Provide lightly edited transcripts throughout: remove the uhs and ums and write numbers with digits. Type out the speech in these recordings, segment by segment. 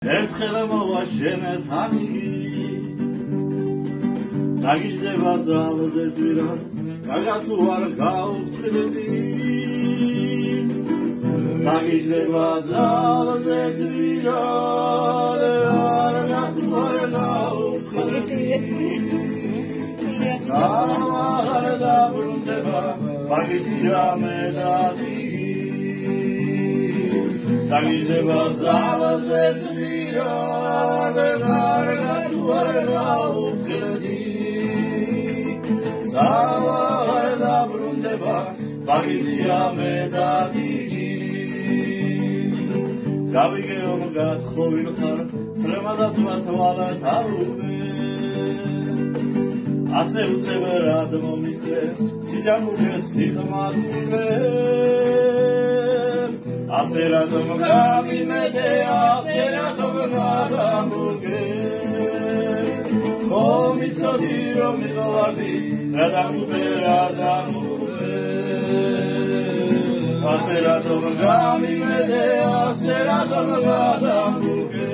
ერთხელ მოვაშენეთ ამიგი დაგიძება ძალზე ძვირად გაგათუ არ გავხდები დაგიძება ძალზე ძვირად არ გავხდები არ დაბრუნდება მაგისია მედადი დაგიძება ძალზე ძვირად არ გავხდები არ დაბრუნდება მაგისია მედადი გავიგე რომ გათხოვილ ხარ წრემადაც მათვალად არუნე ასე უცებრად მომისლე სიჯანმრთეს სიღმათულე ასე რატომ გამიმედე ასე რატომ გადამურგე ხომ იცოდი რომ მიყავარდი რა დამურგე ასე რატომ გამიმედე ასე რატომ გადამურგე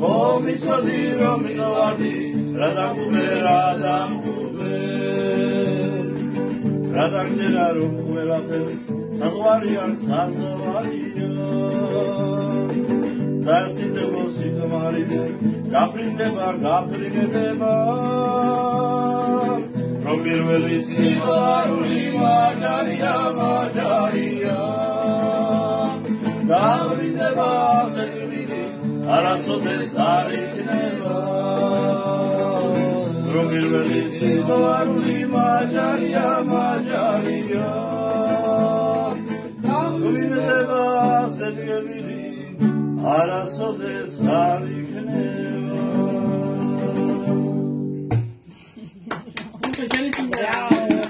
ხომ იცოდი რომ მიყავარდი რა დამურგე რა დამჯერა რომ ყველაფერს საზღვარიან საზღვარია და სიძებოს სიზმარიდეს გაფრინდება რომ პირველი სიყვარული მაჯარია გაფრინდება ზედმილი არასოდეს არ იქნება რომ პირველი სიყვარული მაჯარია გაფრინდება ზედმილი არასოდეს არ იქნება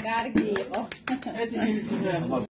კარგი იყო.